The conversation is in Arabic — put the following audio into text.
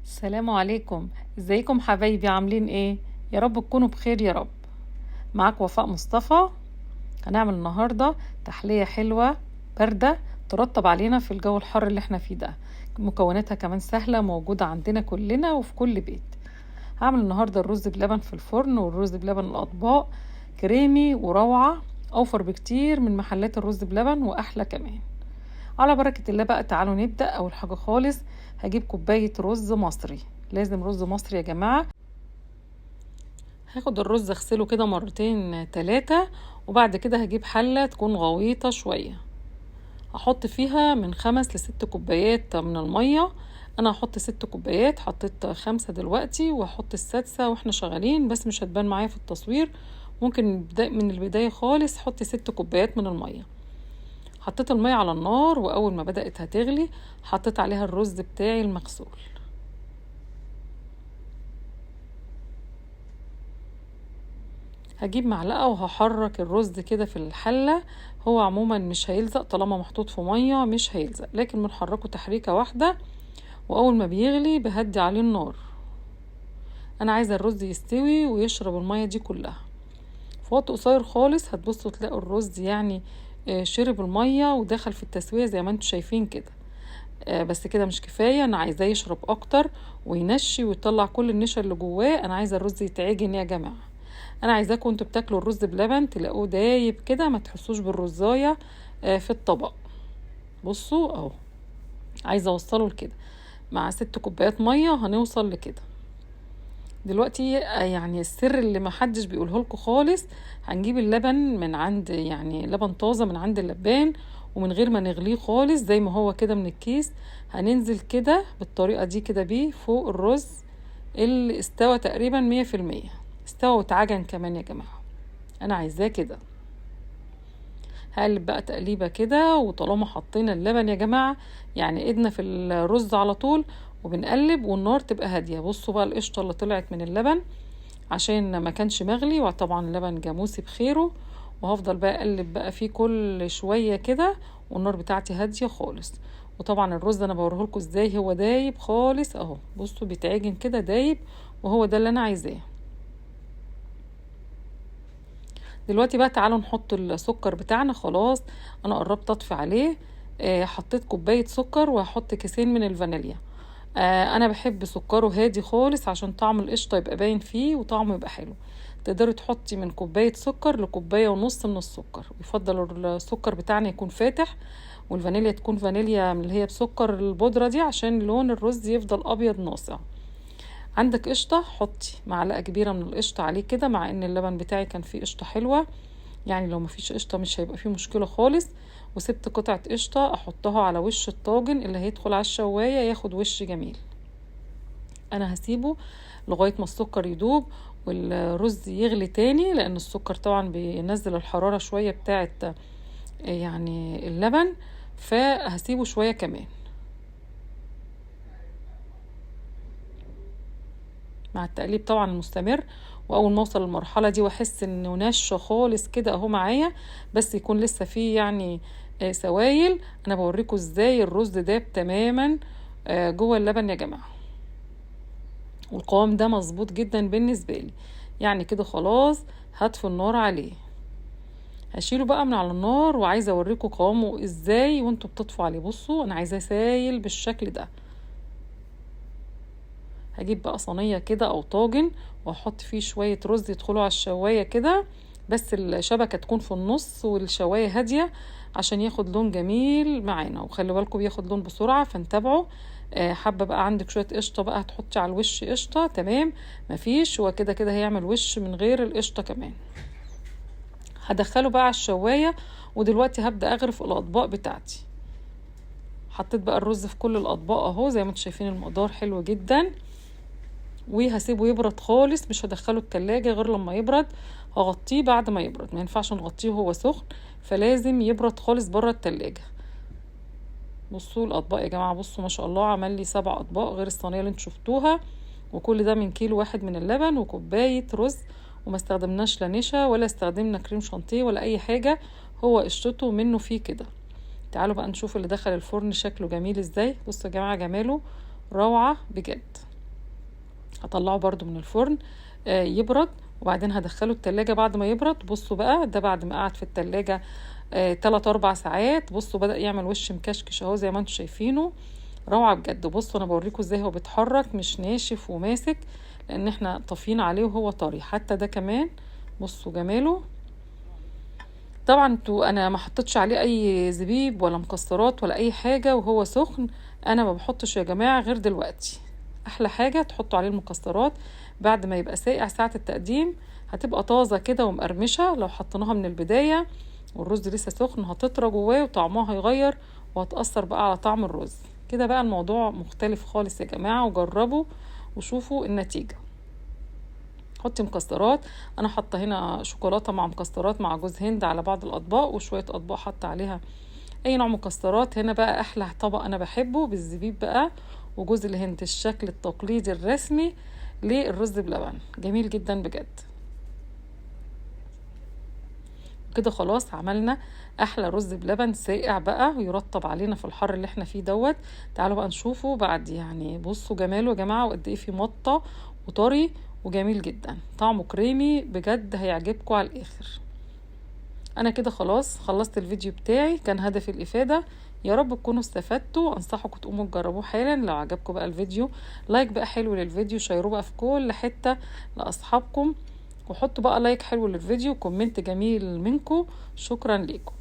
السلام عليكم. ازيكم حبايبي؟ عاملين ايه؟ يا رب تكونوا بخير يا رب. معاك وفاء مصطفى. هنعمل النهاردة تحلية حلوة باردة ترطب علينا في الجو الحر اللي احنا فيه ده. مكوناتها كمان سهلة، موجودة عندنا كلنا وفي كل بيت. هعمل النهاردة الرز بلبن في الفرن، والرز بلبن الأطباق كريمي وروعة، أوفر بكتير من محلات الرز بلبن وأحلى كمان. على بركة الله بقى تعالوا نبدأ. أول حاجة خالص هجيب كوباية رز مصري، لازم رز مصري يا جماعة. هاخد الرز اغسله كده مرتين تلاتة، وبعد كده هجيب حلة تكون غويطة شوية، هحط فيها من 5 ل6 كوبايات من المية. انا هحط 6 كوبايات، حطيت 5 دلوقتي وهحط السادسة واحنا شغالين، بس مش هتبان معايا في التصوير. ممكن من البداية خالص حطي 6 كوبايات من المية. حطيت المية على النار، واول ما بدأت هتغلي حطيت عليها الرز بتاعي المغسول. هجيب معلقة وهحرك الرز كده في الحلة. هو عموما مش هيلزق طالما محطوط في مية، مش هيلزق، لكن بنحركه تحريكة واحدة. واول ما بيغلي بهدي عليه النار. انا عايزة الرز يستوي ويشرب المية دي كلها في وقت قصير خالص. هتبصوا تلاقوا الرز يعني شرب المية ودخل في التسوية زي ما انتم شايفين كده. بس كده مش كفاية، انا عايزاه يشرب اكتر وينشي ويطلع كل النشا اللي جواه. انا عايزة الرز يتعجن يا جماعة. انا عايزاكم انتوا بتاكلوا الرز بلبن تلاقوه دايب كده، ما تحسوش بالرزاية في الطبق. بصوا اهو، عايزة اوصله لكده. مع 6 كوبايات مية هنوصل لكده. دلوقتي يعني السر اللي ما حدش بيقوله لكم خالص، هنجيب اللبن من عند يعني لبن طازة من عند اللبان، ومن غير ما نغليه خالص زي ما هو كده من الكيس، هننزل كده بالطريقة دي كده بيه فوق الرز اللي استوى تقريبا 100%. استوى واتعجن كمان يا جماعة. انا عايزاه كده. هقلب بقى تقليبة كده، وطالما حطينا اللبن يا جماعة يعني ايدنا في الرز على طول وبنقلب، والنار تبقى هادية. بصوا بقى القشطة اللي طلعت من اللبن عشان ما كانش مغلي، وطبعا اللبن جاموسي بخيره. وهفضل بقى اقلب بقى فيه كل شوية كده، والنار بتاعتي هادية خالص. وطبعا الرز انا بوريهولكوا ازاي هو دايب خالص اهو. بصوا بيتعجن كده دايب، وهو ده اللي انا عايزاه. دلوقتي بقى تعالوا نحط السكر بتاعنا. خلاص انا قربت اطفي عليه. حطيت كوباية سكر، وهحط كيسين من الفانيليا. انا بحب سكره هادي خالص عشان طعم القشطة يبقى باين فيه وطعمه يبقى حلو. تقدري تحطي من كوباية سكر لكوباية ونص من السكر. يفضل السكر بتاعنا يكون فاتح، والفانيليا تكون فانيليا من اللي هي بسكر البودرة دي، عشان لون الرز يفضل ابيض ناصع. عندك قشطة، حطي معلقة كبيرة من القشطة عليه كده، مع ان اللبن بتاعي كان فيه قشطة حلوة. يعني لو مفيش قشطة مش هيبقى فيه مشكلة خالص. وسبت قطعة قشطة احطها على وش الطاجن اللي هيدخل على الشواية ياخد وش جميل. انا هسيبه لغاية ما السكر يدوب والرز يغلي تاني، لان السكر طبعا بينزل الحرارة شوية بتاعة يعني اللبن. فهسيبه شوية كمان مع التقليب طبعا المستمر. واول ما اوصل للمرحله دي واحس انه ناشفه خالص كده اهو معايا، بس يكون لسه فيه يعني سوائل، انا بوريكم ازاي الرز داب تماما جوه اللبن يا جماعه. والقوام ده مظبوط جدا بالنسبه لي. يعني كده خلاص هطفي النار عليه. هشيله بقى من على النار، وعايزه اوريكم قوامه ازاي وانتوا بتطفوا عليه. بصوا انا عايزاه سايل بالشكل ده. هجيب بقى صينية كده او طاجن، واحط فيه شوية رز يدخلوا على الشواية كده، بس الشبكة تكون في النص والشواية هادية عشان ياخد لون جميل معانا. وخلي بالكم بياخد لون بسرعة فانتبعوا. حابة بقى عندك شوية قشطة بقى هتحطي على الوش قشطة، تمام. مفيش، هو كده كده هيعمل وش من غير القشطة كمان. هدخله بقى على الشواية. ودلوقتي هبدأ اغرف الاطباق بتاعتي. حطيت بقى الرز في كل الاطباق اهو زي ما انتم شايفين، المقدار حلو جدا. وهسيبه يبرد خالص، مش هدخله التلاجة غير لما يبرد. هغطيه بعد ما يبرد، ما ينفعش نغطيه وهو سخن، فلازم يبرد خالص بره التلاجة. بصوا الاطباق يا جماعة، بصوا ما شاء الله عمل لي 7 اطباق غير الصينية اللي انتوا شفتوها. وكل ده من كيلو واحد من اللبن وكوباية رز. وما استخدمناش لا نشا ولا استخدمنا كريم شانتيه ولا اي حاجة. هو قشطته منه فيه كده. تعالوا بقى نشوف اللي دخل الفرن شكله جميل ازاي. بصوا يا جماعة جماله روعة بجد. هطلعه برضو من الفرن يبرد، وبعدين هدخله التلاجة بعد ما يبرد. بصوا بقى ده بعد ما قعد في التلاجة 3-4 ساعات. بصوا بدأ يعمل وش مكشكش اهو زي ما انتم شايفينه، روعة بجد. بصوا انا بوريكم ازاي هو بيتحرك، مش ناشف وماسك، لان احنا طافين عليه وهو طري. حتى ده كمان بصوا جماله. طبعا انا ما حطيتش عليه اي زبيب ولا مكسرات ولا اي حاجة وهو سخن. انا ما بحطش يا جماعة غير دلوقتي. احلى حاجة تحطوا عليه المكسرات بعد ما يبقى ساقع ساعة التقديم، هتبقى طازة كده ومقرمشة. لو حطيناها من البداية والرز لسه سخن هتطرى جواه وطعمها هيغير، وهتأثر بقى على طعم الرز. كده بقى الموضوع مختلف خالص يا جماعة، وجربوا وشوفوا النتيجة. حطي مكسرات، انا حاطه هنا شوكولاته مع مكسرات مع جوز هند على بعض الاطباق، وشويه اطباق حاطه عليها اي نوع مكسرات. هنا بقى احلى طبق انا بحبه بالزبيب بقى وجوز الهند، الشكل التقليدي الرسمي للرز بلبن، جميل جدا بجد. كده خلاص عملنا احلى رز بلبن ساقع بقى ويرطب علينا في الحر اللي احنا فيه دوت. تعالوا بقى نشوفه بعد. يعني بصوا جماله يا جماعه، وقد ايه فيه مطه وطري وجميل جدا، طعمه كريمي بجد، هيعجبكم على الاخر. انا كده خلاص خلصت الفيديو بتاعي، كان هدفي الافاده. يا رب تكونوا استفدتوا، انصحكم تقوموا تجربوه حالا. لو عجبكم بقى الفيديو لايك بقى حلو للفيديو، شيروه بقى في كل حته لاصحابكم، وحطوا بقى لايك حلو للفيديو وكومنت جميل منكم. شكرا لكم.